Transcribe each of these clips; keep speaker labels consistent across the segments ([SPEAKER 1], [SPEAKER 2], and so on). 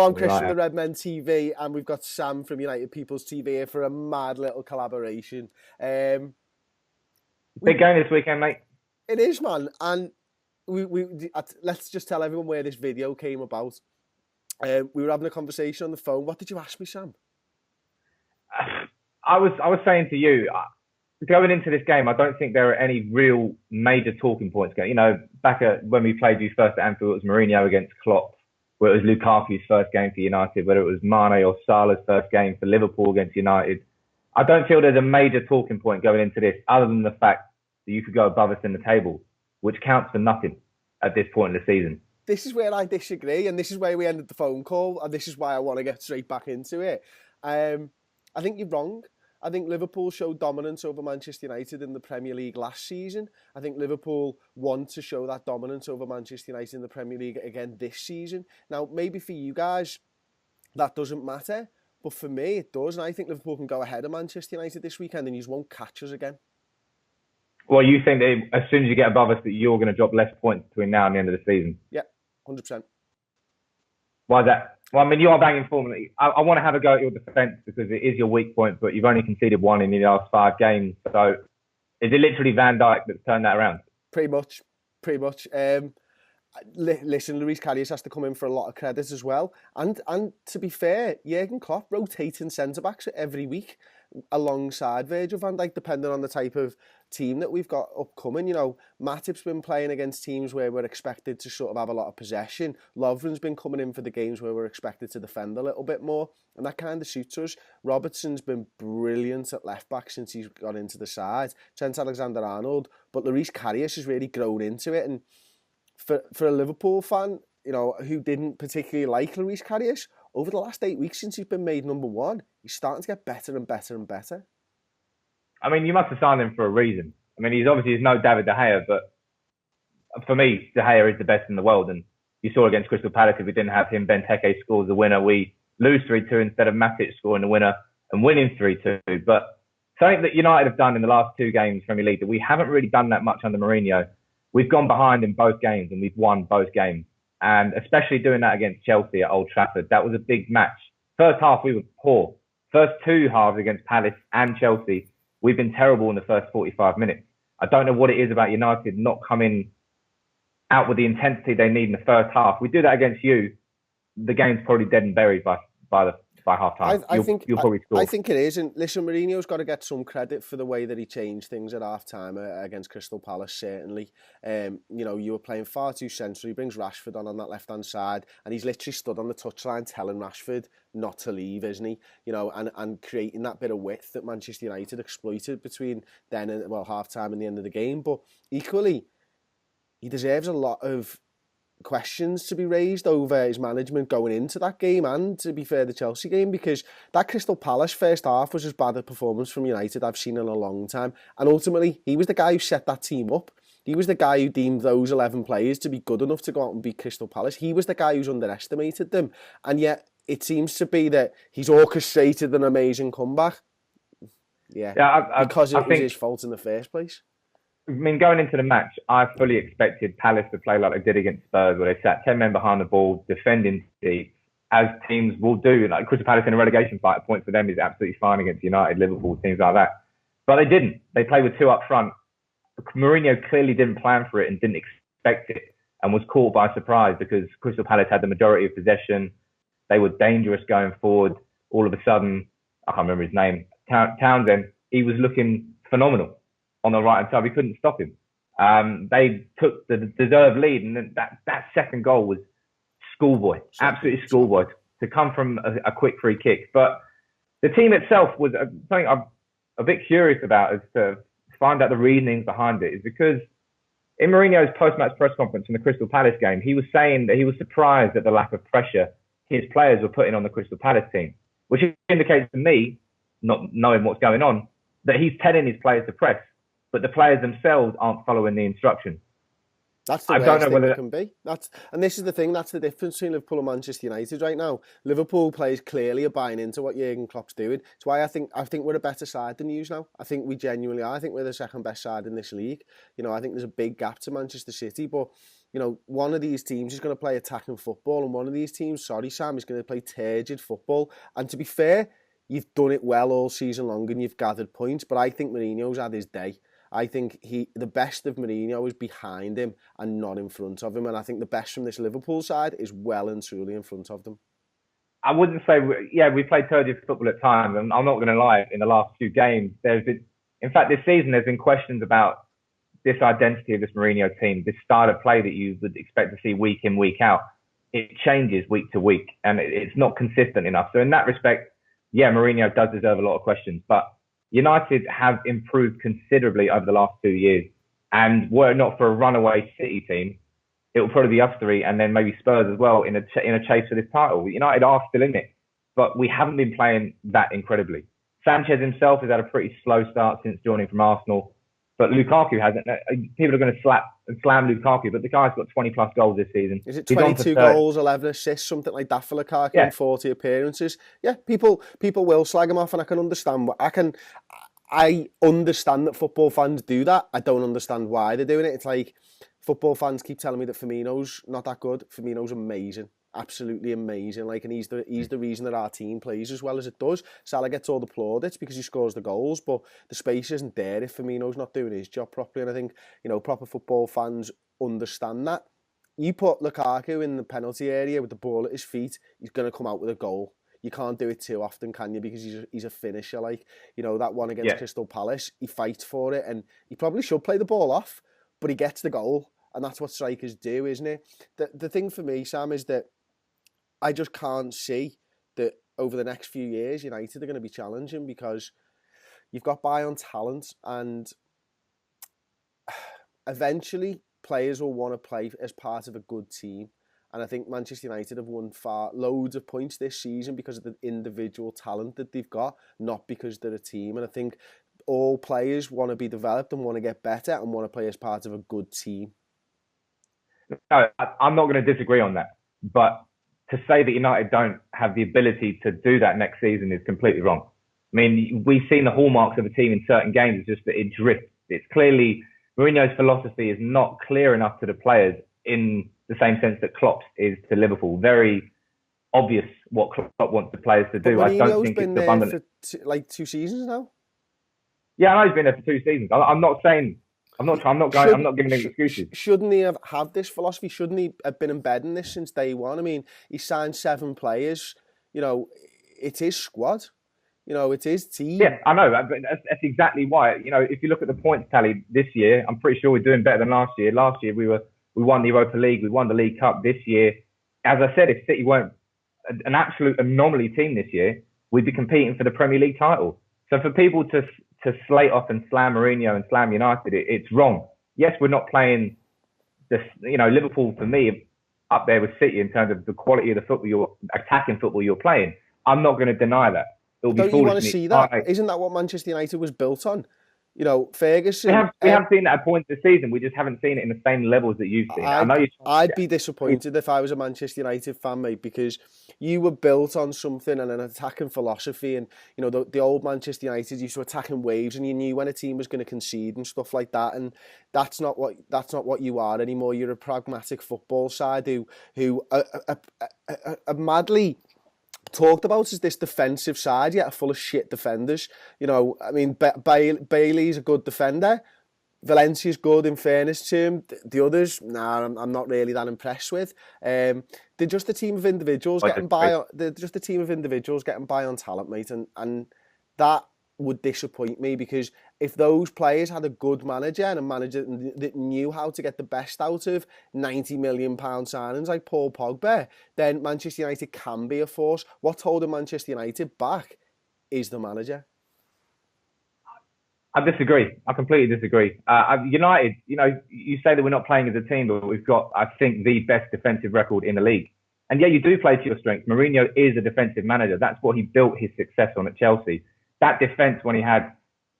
[SPEAKER 1] I'm Chris from the Redmen TV, and we've got Sam from United People's TV here for a mad little collaboration.
[SPEAKER 2] Big game this weekend, mate.
[SPEAKER 1] It is, man. And let's just tell everyone where this video came about. We were having a conversation on the phone. What did you ask me, Sam?
[SPEAKER 2] I was saying to you, going into this game, I don't think there are any real major talking points. You know, back when we played you first at Anfield, it was Mourinho against Klopp, where it was Lukaku's first game for United, whether it was Mane or Salah's first game for Liverpool against United. I don't feel there's a major talking point going into this, other than the fact that you could go above us in the table, which counts for nothing at this point in the season.
[SPEAKER 1] This is where I disagree, and this is where we ended the phone call, and this is why I want to get straight back into it. I think you're wrong. I think Liverpool showed dominance over Manchester United in the Premier League last season. I think Liverpool want to show that dominance over Manchester United in the Premier League again this season. Now, maybe for you guys, that doesn't matter, but for me, it does, and I think Liverpool can go ahead of Manchester United this weekend, and you just won't catch us again.
[SPEAKER 2] Well, you think that as soon as you get above us, that you're going to drop less points between now and the end of the season?
[SPEAKER 1] Yeah, 100%.
[SPEAKER 2] Why is that? Well, I mean, you are banging form. I want to have a go at your defence because it is your weak point, but you've only conceded one in the last 5 games. So is it literally Van Dijk that's turned that around?
[SPEAKER 1] Pretty much. Listen, Luis Karius has to come in for a lot of credit as well. And to be fair, Jurgen Klopp rotating centre-backs every week alongside Virgil van Dijk, depending on the type of team that we've got upcoming. You know, Matip's been playing against teams where we're expected to sort of have a lot of possession. Lovren's been coming in for the games where we're expected to defend a little bit more, and that kind of suits us. Robertson's been brilliant at left-back since he's got into the side. Trent Alexander-Arnold, but Luis Karius has really grown into it, and for a Liverpool fan, you know, who didn't particularly like Luis Karius, over the last 8 weeks since he's been made number 1, he's starting to get better and better and better.
[SPEAKER 2] I mean, you must have signed him for a reason. I mean, he's no David De Gea, but for me, De Gea is the best in the world. And you saw against Crystal Palace, if we didn't have him, Benteke scores the winner. We lose 3-2 instead of Matic scoring the winner and winning 3-2. But something that United have done in the last 2 games Premier League that we haven't really done that much under Mourinho. We've gone behind in both games and we've won both games. And especially doing that against Chelsea at Old Trafford, that was a big match. First half, we were poor. First 2 halves against Palace and Chelsea, we've been terrible in the first 45 minutes. I don't know what it is about United not coming out with the intensity they need in the first half. We do that against you, the game's probably dead and buried by half time. You'll probably score.
[SPEAKER 1] I think it is. And listen, Mourinho's got to get some credit for the way that he changed things at half time against Crystal Palace, certainly. You know, you were playing far too central. He brings Rashford on that left-hand side, and he's literally stood on the touchline telling Rashford not to leave, isn't he? You know, and creating that bit of width that Manchester United exploited between then and, well, half time and the end of the game. But equally, he deserves a lot of questions to be raised over his management going into that game, and to be fair, the Chelsea game, because that Crystal Palace first half was as bad a performance from United I've seen in a long time. And ultimately, he was the guy who set that team up. He was the guy who deemed those 11 players to be good enough to go out and beat Crystal Palace. He was the guy who's underestimated them. And yet, it seems to be that he's orchestrated an amazing comeback. Because it was his fault in the first place.
[SPEAKER 2] I mean, going into the match, I fully expected Palace to play like they did against Spurs, where they sat 10 men behind the ball, defending deep, as teams will do. Like Crystal Palace in a relegation fight, a point for them is absolutely fine against United, Liverpool, teams like that. But they didn't. They played with 2 up front. Mourinho clearly didn't plan for it and didn't expect it, and was caught by surprise because Crystal Palace had the majority of possession. They were dangerous going forward. All of a sudden, I can't remember his name, Townsend, he was looking phenomenal on the right-hand side. We couldn't stop him. They took the deserved lead, and then that second goal was schoolboy, absolutely schoolboy, to come from a quick free kick. But the team itself was something I'm a bit curious about, as to find out the reasonings behind it, is because in Mourinho's post-match press conference in the Crystal Palace game, he was saying that he was surprised at the lack of pressure his players were putting on the Crystal Palace team, which indicates to me, not knowing what's going on, that he's telling his players to press, but the players themselves aren't following the instructions.
[SPEAKER 1] That's the
[SPEAKER 2] I don't
[SPEAKER 1] worst
[SPEAKER 2] know
[SPEAKER 1] thing that
[SPEAKER 2] whether
[SPEAKER 1] can be. And this is the thing. That's the difference between Liverpool and Manchester United right now. Liverpool players clearly are buying into what Jurgen Klopp's doing. It's why I think we're a better side than you now. I think we genuinely are. I think we're the second best side in this league. I think there's a big gap to Manchester City, but one of these teams is going to play attacking football, and one of these teams, sorry Sam, is going to play turgid football. And to be fair, you've done it well all season long and you've gathered points. But I think Mourinho's had his day. I think the best of Mourinho is behind him and not in front of him. And I think the best from this Liverpool side is well and truly in front of them.
[SPEAKER 2] I wouldn't say, we played turgid football at times, and I'm not going to lie, in the last two games, in fact, this season, there's been questions about this identity of this Mourinho team, this style of play that you would expect to see week in, week out. It changes week to week, and it's not consistent enough. So in that respect, Mourinho does deserve a lot of questions, but United have improved considerably over the last 2 years. And were it not for a runaway City team, it will probably be us three and then maybe Spurs as well in a chase for this title. United are still in it, but we haven't been playing that incredibly. Sanchez himself has had a pretty slow start since joining from Arsenal, but Lukaku hasn't. People are going to slam Lukaku, but the guy's got 20 plus goals this season.
[SPEAKER 1] Is it 22 goals, 11 assists, something like that for Lukaku in 40 appearances? Yeah, people will slag him off, and I can understand I understand that football fans do that. I don't understand why they're doing it. It's like football fans keep telling me that Firmino's not that good. Firmino's amazing. Absolutely amazing. And he's the reason that our team plays as well as it does. Salah gets all the plaudits because he scores the goals, but the space isn't there if Firmino's not doing his job properly. And I think, proper football fans understand that. You put Lukaku in the penalty area with the ball at his feet, he's going to come out with a goal. You can't do it too often, can you? Because he's a finisher. That one against Crystal Palace, he fights for it, and he probably should play the ball off, but he gets the goal, and that's what strikers do, isn't it? The thing for me, Sam, is that I just can't see that over the next few years, United are going to be challenging, because you've got buy on talent, and eventually players will want to play as part of a good team. And I think Manchester United have won loads of points this season because of the individual talent that they've got, not because they're a team. And I think all players want to be developed and want to get better and want to play as part of a good team.
[SPEAKER 2] No, I'm not going to disagree on that. But to say that United don't have the ability to do that next season is completely wrong. I mean, we've seen the hallmarks of a team in certain games. It's just that it drifts. It's clearly Mourinho's philosophy is not clear enough to the players in the same sense that Klopp's is to Liverpool. Very obvious what Klopp wants the players to do.
[SPEAKER 1] I don't
[SPEAKER 2] think
[SPEAKER 1] it's abundant. For 2 seasons now.
[SPEAKER 2] Yeah, I know he's been there for 2 seasons. I'm not saying. I'm not giving him excuses.
[SPEAKER 1] Shouldn't he have this philosophy? Shouldn't he have been embedding this since day one? I mean, he signed 7 players. It's his squad. It's his team.
[SPEAKER 2] Yeah, I know. That's exactly why. If you look at the points tally this year, I'm pretty sure we're doing better than last year. Last year we won the Europa League, we won the League Cup. This year, as I said, if City weren't an absolute anomaly team this year, we'd be competing for the Premier League title. So for people to slate off and slam Mourinho and slam United, it's wrong. Yes, we're not playing Liverpool for me up there with City in terms of the quality of the football, attacking football you're playing. I'm not going to deny that.
[SPEAKER 1] Don't you want to see that? Isn't that what Manchester United was built on? Ferguson.
[SPEAKER 2] We have seen that at points this season. We just haven't seen it in the same levels that you've seen.
[SPEAKER 1] I'd be disappointed if I was a Manchester United fan, mate, because you were built on something and an attacking philosophy, and the old Manchester United used to attack in waves, and you knew when a team was going to concede and stuff like that. And that's not what you are anymore. You're a pragmatic football side who are madly talked about as this defensive side, yet are full of shit defenders. Bailey's a good defender. Valencia's good, in fairness to him. The others, I'm not really that impressed with. They're just a team of individuals getting by. They're just a team of individuals getting by on talent, mate, and that would disappoint me, because if those players had a good manager and a manager that knew how to get the best out of £90 million signings like Paul Pogba, then Manchester United can be a force. What's holding Manchester United back is the manager.
[SPEAKER 2] I disagree. I completely disagree. United, you say that we're not playing as a team, but we've got, I think, the best defensive record in the league. And yeah, you do play to your strengths. Mourinho is a defensive manager. That's what he built his success on at Chelsea. That defence, when he had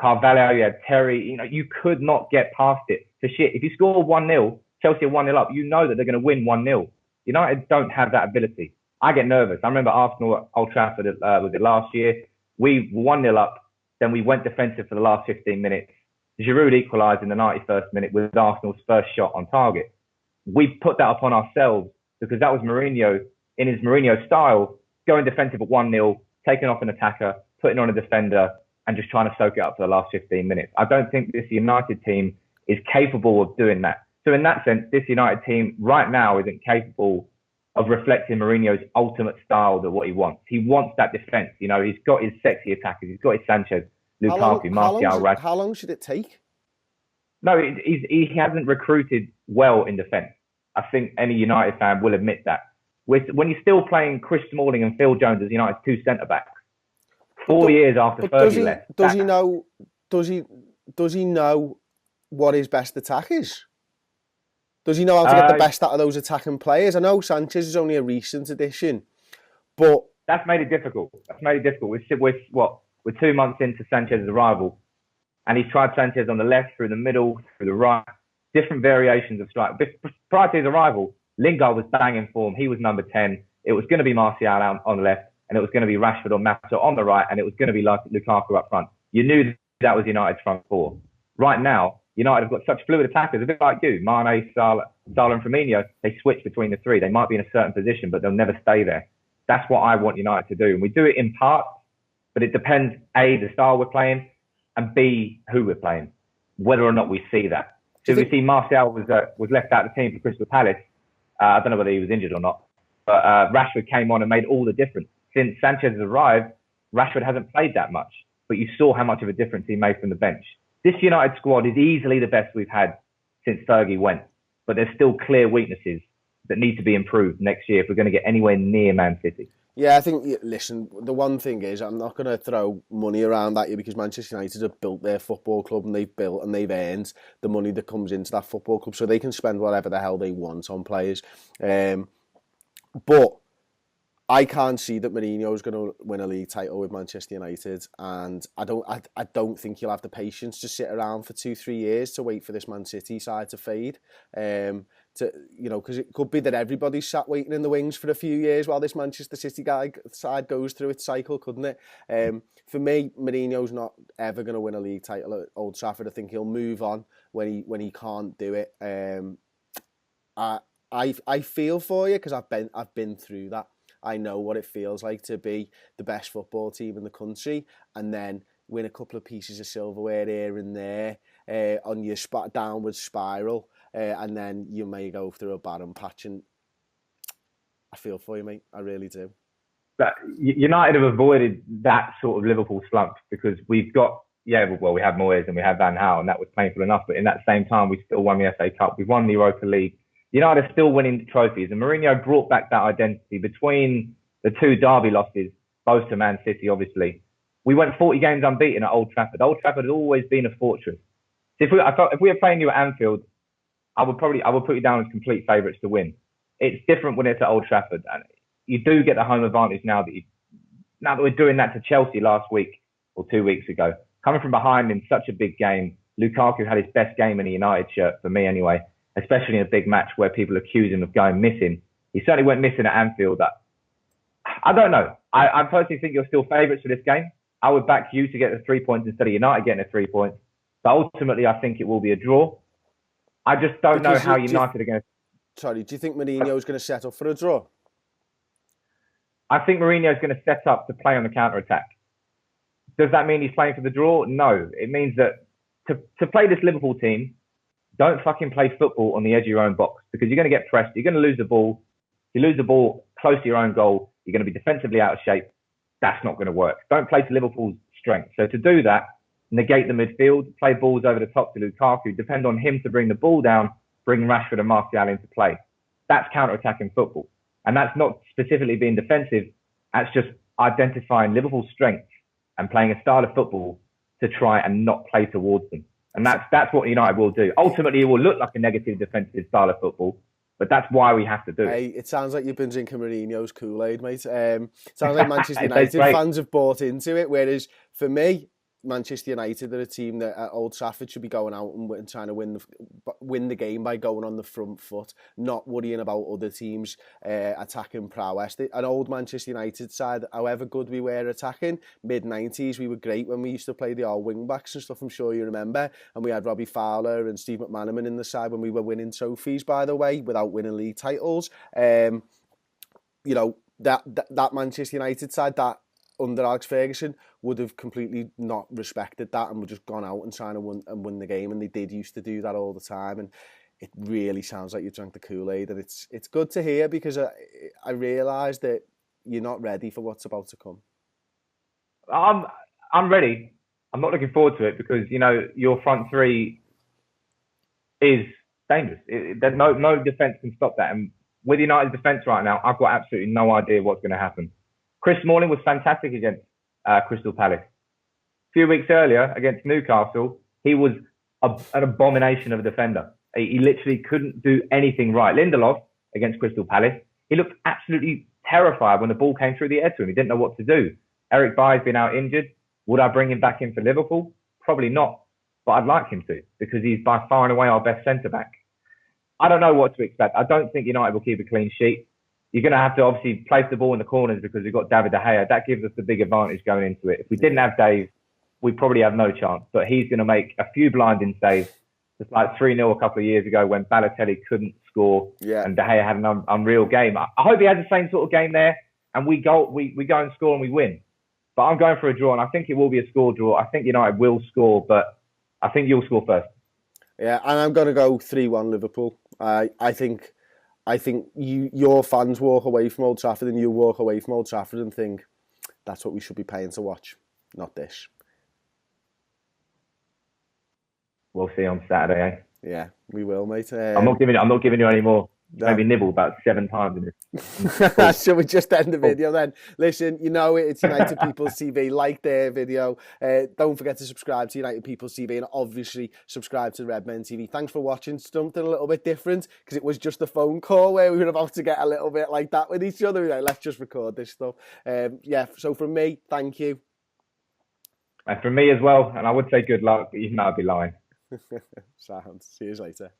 [SPEAKER 2] Carvalho, you had Terry, you could not get past it for shit. If you score 1-0, Chelsea are 1-0 up, you know that they're going to win 1-0. United don't have that ability. I get nervous. I remember Arsenal at Old Trafford, was it last year? We were 1-0 up, then we went defensive for the last 15 minutes. Giroud equalised in the 91st minute with Arsenal's first shot on target. We put that upon ourselves because that was Mourinho, in his Mourinho style, going defensive at 1-0, taking off an attacker, putting on a defender, and just trying to soak it up for the last 15 minutes. I don't think this United team is capable of doing that. So in that sense, this United team right now isn't capable of reflecting Mourinho's ultimate style, that what he wants. He wants that defence. He's got his sexy attackers. He's got his Sanchez, Lukaku, Martial, Rashford.
[SPEAKER 1] How long should it take?
[SPEAKER 2] No, he hasn't recruited well in defence. I think any United fan will admit that. When you're still playing Chris Smalling and Phil Jones as United's two centre-backs, 4 years after Fergie left.
[SPEAKER 1] Does he know what his best attack is? Does he know how to get the best out of those attacking players? I know Sanchez is only a recent addition, but
[SPEAKER 2] that's made it difficult. We're 2 months into Sanchez's arrival, and he's tried Sanchez on the left, through the middle, through the right, different variations of strike. Prior to his arrival, Lingard was banging form. He was number 10. It was going to be Martial on the left, and it was going to be Rashford or Mato on the right, and it was going to be Lukaku up front. You knew that was United's front four. Right now, United have got such fluid attackers, a bit like you, Mane, Salah and Firmino. They switch between the three. They might be in a certain position, but they'll never stay there. That's what I want United to do. And we do it in part, but it depends, A, the style we're playing, and B, who we're playing, whether or not we see that. So we see Martial was left out of the team for Crystal Palace. I don't know whether he was injured or not, but Rashford came on and made all the difference. Since Sanchez has arrived, Rashford hasn't played that much, but you saw how much of a difference he made from the bench. This United squad is easily the best we've had since Fergie went, but there's still clear weaknesses that need to be improved next year if we're going to get anywhere near Man City.
[SPEAKER 1] Yeah, I think, listen, the one thing is, I'm not going to throw money around at you because Manchester United have built their football club and they've earned the money that comes into that football club, so they can spend whatever the hell they want on players. But I can't see that Mourinho is going to win a league title with Manchester United, and I don't think he'll have the patience to sit around for 2-3 years to wait for this Man City side to fade. Because it could be that everybody's sat waiting in the wings for a few years while this Manchester City side goes through its cycle, couldn't it? For me, Mourinho's not ever going to win a league title at Old Trafford. I think he'll move on when he can't do it. I feel for you because I've been through that. I know what it feels like to be the best football team in the country and then win a couple of pieces of silverware here and there on your downward spiral, and then you may go through a barren patch. And I feel for you, mate. I really do.
[SPEAKER 2] But United have avoided that sort of Liverpool slump because we have Moyes and we have Van Gaal, and that was painful enough. But in that same time, we still won the FA Cup. We've won the Europa League. United are still winning trophies, and Mourinho brought back that identity between the two derby losses, both to Man City, obviously. We went 40 games unbeaten at Old Trafford. Old Trafford has always been a fortress. So if we were playing you at Anfield, I would put you down as complete favourites to win. It's different when it's at Old Trafford, and you do get the home advantage now that we're doing that to Chelsea last week or 2 weeks ago. Coming from behind in such a big game, Lukaku had his best game in a United shirt, for me anyway, especially in a big match where people accuse him of going missing. He certainly went missing at Anfield. I don't know. I personally think you're still favourites for this game. I would back you to get the 3 points instead of United getting the 3 points. But ultimately, I think it will be a draw. I just don't know how United are going to...
[SPEAKER 1] Sorry, do you think Mourinho's going to set up for a draw?
[SPEAKER 2] I think Mourinho's going to set up to play on the counter-attack. Does that mean he's playing for the draw? No. It means that to play this Liverpool team, don't fucking play football on the edge of your own box because you're going to get pressed. You're going to lose the ball. If you lose the ball close to your own goal, you're going to be defensively out of shape. That's not going to work. Don't play to Liverpool's strength. So to do that, negate the midfield, play balls over the top to Lukaku, depend on him to bring the ball down, bring Rashford and Martial into play. That's counter-attacking football. And that's not specifically being defensive. That's just identifying Liverpool's strengths and playing a style of football to try and not play towards them. And that's what United will do. Ultimately, it will look like a negative defensive style of football, but that's why we have to do it.
[SPEAKER 1] Hey, it sounds like you've been drinking Mourinho's Kool-Aid, mate. Sounds like Manchester United fans have bought into it, whereas for me, Manchester United are a team that at Old Trafford should be going out and trying to win the game by going on the front foot, not worrying about other teams' attacking prowess. An old Manchester United side, however good we were attacking, mid-90s, we were great when we used to play the all wing-backs and stuff, I'm sure you remember. And we had Robbie Fowler and Steve McManaman in the side when we were winning trophies, by the way, without winning league titles. You know, that Manchester United side, that under Alex Ferguson, would have completely not respected that and would just gone out and trying to win the game. And they did used to do that all the time. And it really sounds like you drank the Kool-Aid. And it's good to hear, because I realise that you're not ready for what's about to come.
[SPEAKER 2] I'm ready. I'm not looking forward to it because, you know, your front three is dangerous. There's no defence can stop that. And with United's defence right now, I've got absolutely no idea what's going to happen. Chris Smalling was fantastic against Crystal Palace. A few weeks earlier against Newcastle, he was an abomination of a defender. He literally couldn't do anything right. Lindelof against Crystal Palace, he looked absolutely terrified when the ball came through the air to him. He didn't know what to do. Eric Bayer's been out injured. Would I bring him back in for Liverpool? Probably not. But I'd like him to, because he's by far and away our best centre-back. I don't know what to expect. I don't think United will keep a clean sheet. You're going to have to obviously place the ball in the corners because we've got David De Gea. That gives us the big advantage going into it. If we didn't have Dave, we probably have no chance. But he's going to make a few blinding saves. Just like 3-0 a couple of years ago when Balotelli couldn't score and De Gea had an unreal game. I hope he has the same sort of game there and we go and score and we win. But I'm going for a draw, and I think it will be a score draw. I think United will score, but I think you'll score first.
[SPEAKER 1] Yeah, and I'm going to go 3-1 Liverpool. I think your fans walk away from Old Trafford and you walk away from Old Trafford and think that's what we should be paying to watch, not this.
[SPEAKER 2] We'll see on Saturday, eh?
[SPEAKER 1] Yeah, we will, mate.
[SPEAKER 2] I'm not giving you any more. No. Maybe nibble about 7 times in this.
[SPEAKER 1] Shall we just end the video then? Listen, you know it's United People's TV. Like their video. Don't forget to subscribe to United People's TV and obviously subscribe to Redmen TV. Thanks for watching something a little bit different because it was just a phone call where we were about to get a little bit like that with each other. Like, let's just record this stuff. Yeah, so from me, thank you.
[SPEAKER 2] And from me as well. And I would say good luck, but you might be lying.
[SPEAKER 1] Sounds. See you later.